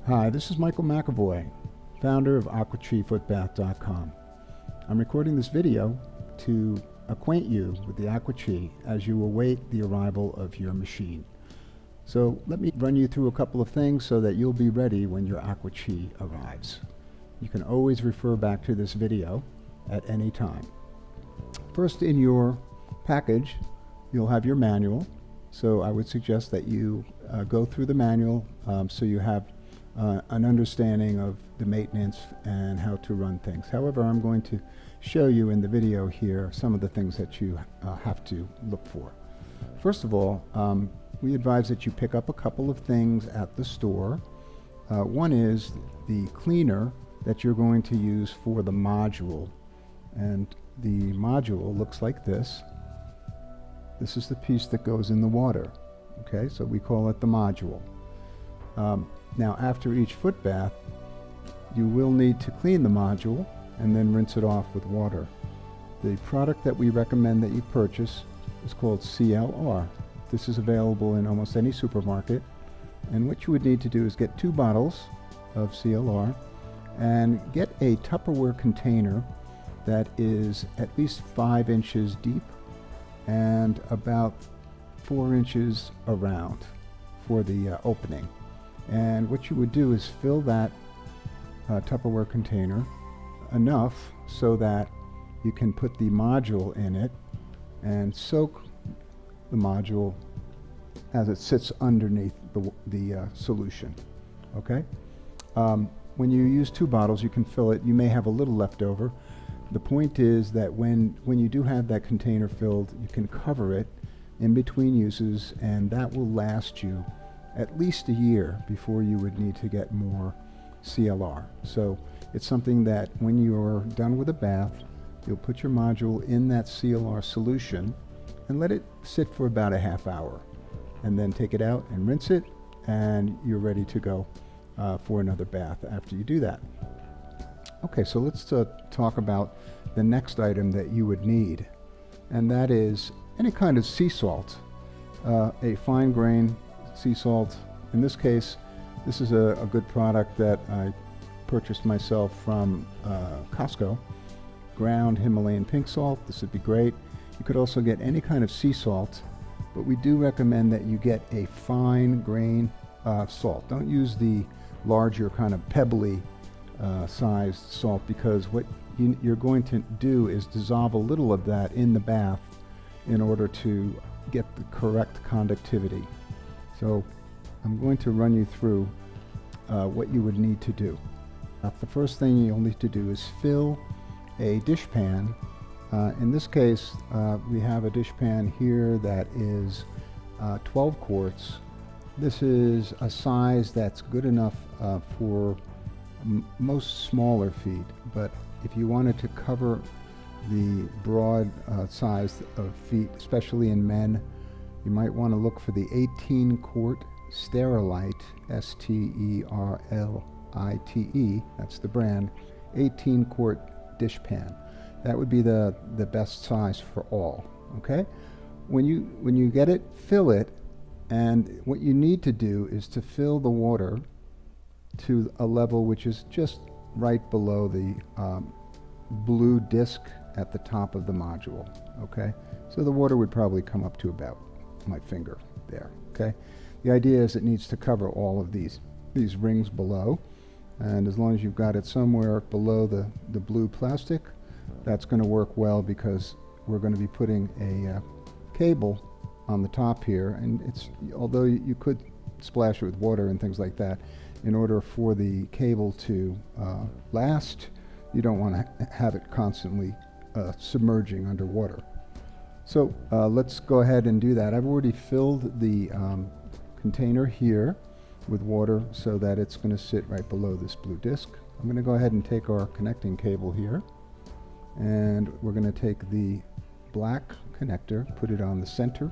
Hi, this is Michael McAvoy, founder of AquaTreeFootbath.com. I'm recording this video to acquaint you with the Aqua Tree as you await the arrival of your machine. So let me run you through a couple of things so that you'll be ready when your Aqua Tree arrives. You can always refer back to this video at any time. First, in your package, you'll have your manual. So I would suggest that you go through the manual so you have an understanding of the maintenance and how to run things. However, I'm going to show you in the video here some of the things that you have to look for. First of all, we advise that you pick up a couple of things at the store. One is the cleaner that you're going to use for the module, and the module looks like this. This is the piece that goes in the water. Okay, so we call it the module. Now, after each foot bath, you will need to clean the module and then rinse it off with water. The product that we recommend that you purchase is called CLR. This is available in almost any supermarket, and what you would need to do is get 2 bottles of CLR and get a Tupperware container that is at least 5 inches deep and about 4 inches around for the opening. And what you would do is fill that Tupperware container enough so that you can put the module in it and soak the module as it sits underneath the solution. Okay? When you use 2 bottles, you can fill it. You may have a little left over. The point is that when you do have that container filled, you can cover it in between uses, and that will last you at least a year before you would need to get more CLR. So it's something that when you're done with a bath, you'll put your module in that CLR solution and let it sit for about a half hour, and then take it out and rinse it, and you're ready to go for another bath after you do that. Okay, so let's talk about the next item that you would need, and that is any kind of sea salt, a fine grain sea salt. In this case, this is a good product that I purchased myself from Costco. Ground Himalayan pink salt. This would be great. You could also get any kind of sea salt, but we do recommend that you get a fine grain salt. Don't use the larger kind of pebbly sized salt, because what you're going to do is dissolve a little of that in the bath in order to get the correct conductivity. So I'm going to run you through what you would need to do. The first thing you'll need to do is fill a dish pan. In this case, we have a dish pan here that is 12 quarts. This is a size that's good enough for most smaller feet, but if you wanted to cover the broad size of feet, especially in men, you might want to look for the 18-quart Sterilite, S-T-E-R-L-I-T-E, that's the brand, 18-quart dish pan. That would be the best size for all. Okay? When you get it, fill it, and what you need to do is to fill the water to a level which is just right below the blue disc at the top of the module. Okay? So the water would probably come up to about my finger there. Okay? The idea is it needs to cover all of these rings below, and as long as you've got it somewhere below the blue plastic, that's going to work well, because we're going to be putting a cable on the top here, and although you could splash it with water and things like that, in order for the cable to last, you don't want to have it constantly submerging underwater. So let's go ahead and do that. I've already filled the container here with water so that it's going to sit right below this blue disc. I'm going to go ahead and take our connecting cable here, and we're going to take the black connector, put it on the center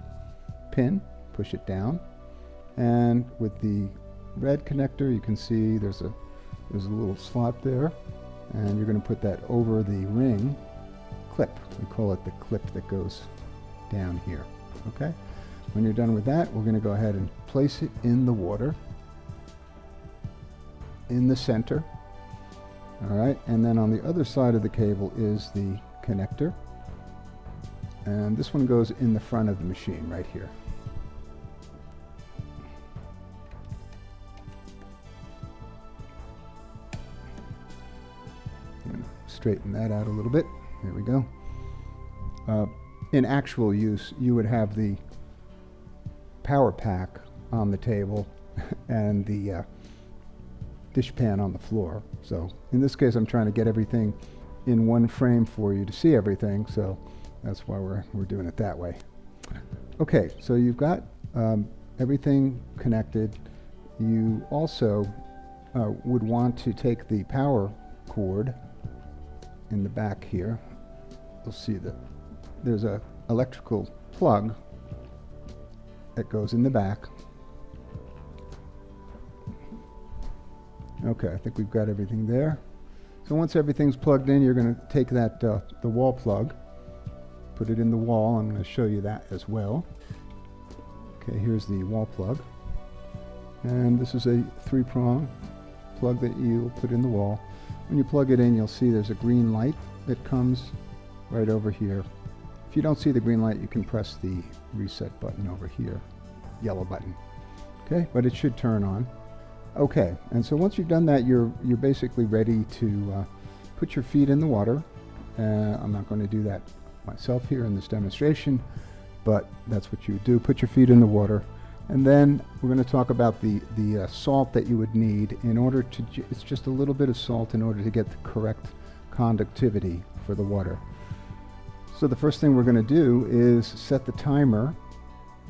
pin, push it down, and with the red connector, you can see there's a little slot there, and you're going to put that over the ring clip. We call it the clip that goes down here. Okay? When you're done with that, we're going to go ahead and place it in the water. in the center. All right, and then on the other side of the cable is the connector, and this one goes in the front of the machine right here. I'm going to straighten that out a little bit. There we go. In actual use, you would have the power pack on the table and the dish pan on the floor. So in this case, I'm trying to get everything in one frame for you to see everything, so that's why we're doing it that way. Okay, so you've got everything connected. You also would want to take the power cord in the back here. You'll see that there's a electrical plug that goes in the back. Okay, I think we've got everything there. So once everything's plugged in, you're going to take that the wall plug, put it in the wall. I'm going to show you that as well. Okay, here's the wall plug, and this is a 3-prong plug that you'll put in the wall. When you plug it in, you'll see there's a green light that comes right over here. If you don't see the green light, you can press the reset button over here, yellow button. Okay, but it should turn on. Okay, and so once you've done that, you're basically ready to put your feet in the water. I'm not going to do that myself here in this demonstration, but that's what you would do. Put your feet in the water, and then we're going to talk about the salt that you would need in order to, it's just a little bit of salt in order to get the correct conductivity for the water. So the first thing we're going to do is set the timer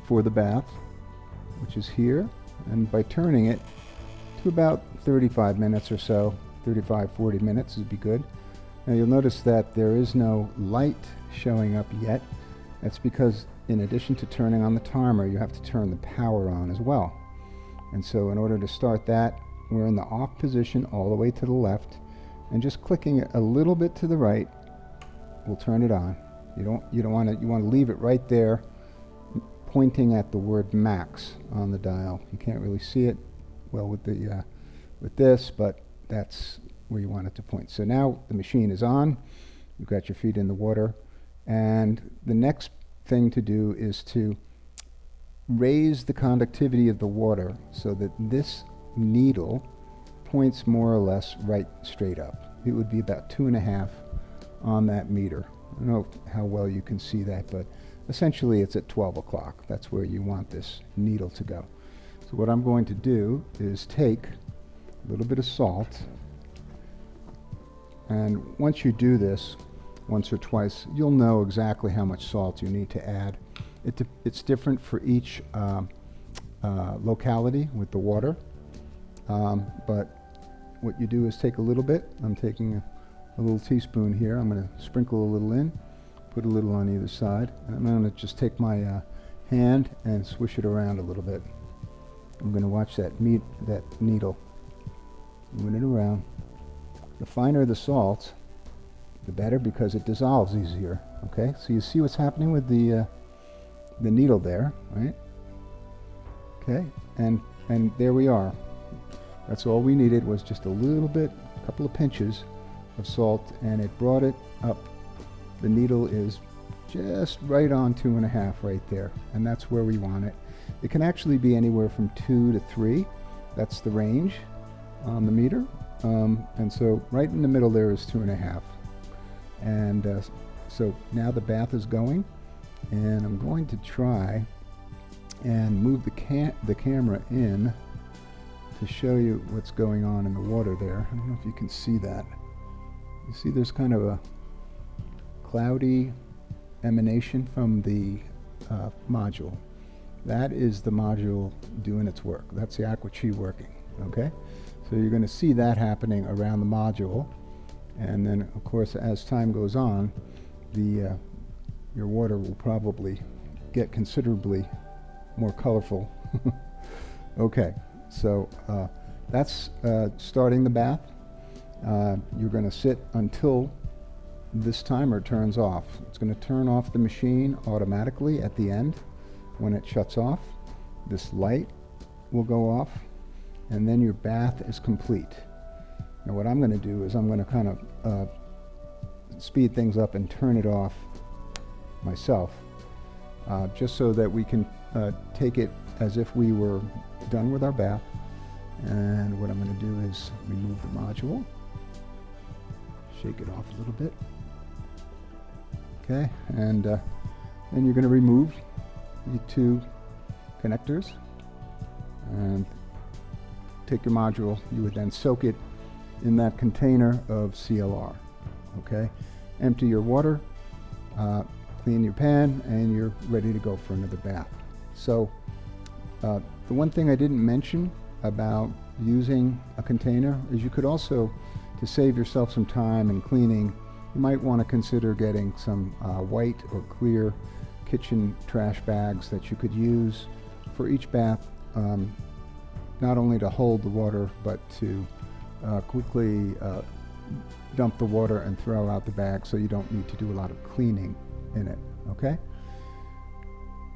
for the bath, which is here, and by turning it to about 35 minutes or so, 35-40 minutes would be good. Now you'll notice that there is no light showing up yet. That's because in addition to turning on the timer, you have to turn the power on as well. And so in order to start that, we're in the off position all the way to the left, and just clicking it a little bit to the right will turn it on. You don't want to, you want to leave it right there pointing at the word max on the dial. You can't really see it well with the with this, but that's where you want it to point. So now the machine is on. You've got your feet in the water, and the next thing to do is to raise the conductivity of the water so that this needle points more or less right straight up. It would be about 2.5 on that meter. I don't know how well you can see that, but essentially it's at 12 o'clock. That's where you want this needle to go. So what I'm going to do is take a little bit of salt, and once you do this once or twice, you'll know exactly how much salt you need to add. It's different for each locality with the water, but what you do is take a little bit. I'm taking a little teaspoon here. I'm going to sprinkle a little in, put a little on either side, and I'm going to just take my hand and swish it around a little bit. I'm going to watch that needle, moving it around. The finer the salt, the better, because it dissolves easier. Okay, so you see what's happening with the needle there, right? Okay, and there we are. That's all we needed, was just a little bit, a couple of pinches of salt, and it brought it up. The needle is just right on 2.5 right there, and that's where we want it. It can actually be anywhere from 2 to 3. That's the range on the meter. And so right in the middle there is 2.5. And so now the bath is going, and I'm going to try and move the camera in to show you what's going on in the water there. I don't know if you can see that. You see there's kind of a cloudy emanation from the module. That is the module doing its work. That's the Aqua working, okay? So you're going to see that happening around the module, and then of course as time goes on, your water will probably get considerably more colorful. Okay, so that's starting the bath. You're going to sit until this timer turns off. It's going to turn off the machine automatically at the end. When it shuts off, this light will go off, and then your bath is complete. Now what I'm going to do is I'm going to kind of speed things up and turn it off myself, just so that we can take it as if we were done with our bath. And what I'm going to do is remove the module, shake it off a little bit. Okay, and then you're going to remove the two connectors and take your module. You would then soak it in that container of CLR. Okay, empty your water, clean your pan, and you're ready to go for another bath. So the one thing I didn't mention about using a container is you could also, to save yourself some time in cleaning, you might want to consider getting some white or clear kitchen trash bags that you could use for each bath, not only to hold the water, but to quickly dump the water and throw out the bag, so you don't need to do a lot of cleaning in it. Okay?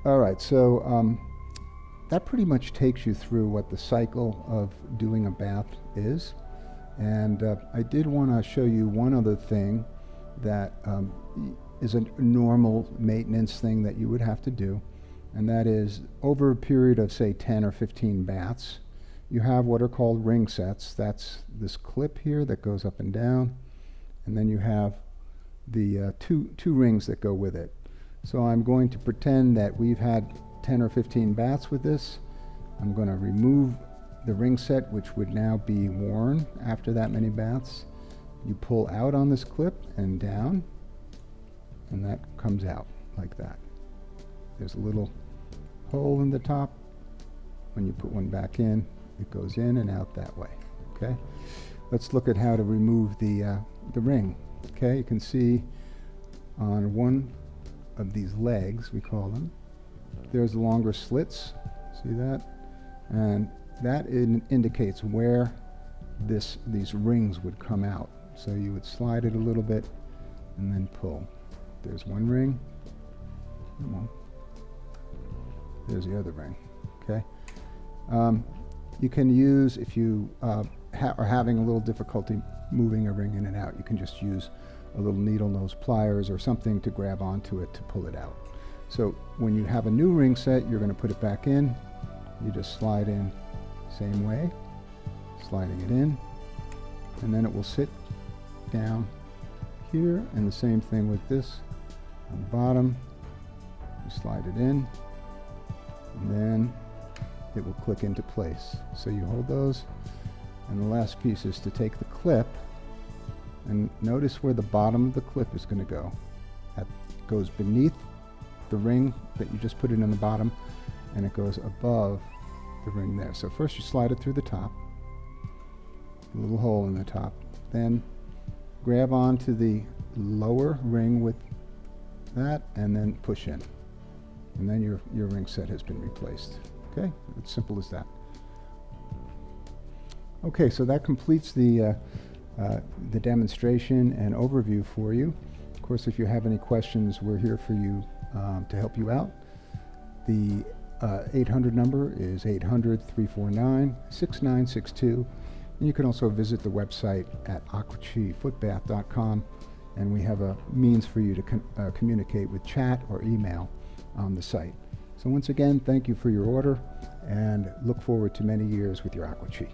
All right, so that pretty much takes you through what the cycle of doing a bath is. And I did want to show you one other thing that is a normal maintenance thing that you would have to do, and that is over a period of say 10 or 15 baths, you have what are called ring sets. That's this clip here that goes up and down, and then you have the two rings that go with it. So I'm going to pretend that we've had 10 or 15 baths with this. I'm going to remove the ring set, which would now be worn after that many baths. You pull out on this clip and down, and that comes out like that. There's a little hole in the top. When you put one back in, it goes in and out that way. Okay, let's look at how to remove the ring. Okay, you can see on one of these legs, we call them, there's longer slits. See that? And that indicates where these rings would come out. So you would slide it a little bit and then pull. There's one ring. Come on. There's the other ring. Okay. You can use, if you are having a little difficulty moving a ring in and out, you can just use a little needle nose pliers or something to grab onto it to pull it out. So when you have a new ring set, you're going to put it back in. You just slide in same way, sliding it in, and then it will sit down here, and the same thing with this on the bottom. You slide it in, and then it will click into place. So you hold those, and the last piece is to take the clip, and notice where the bottom of the clip is going to go. That goes beneath the ring that you just put it in the bottom, and it goes above the ring there. So first you slide it through the top, a little hole in the top, then grab onto the lower ring with that, and then push in, and then your ring set has been replaced. Okay, it's simple as that. Okay, so that completes the demonstration and overview for you. Of course, if you have any questions, we're here for you to help you out. The 800 number is 800-349-6962, and you can also visit the website at aquachifootbath.com, and we have a means for you to communicate with chat or email on the site. So once again, thank you for your order, and look forward to many years with your Aqua Chi.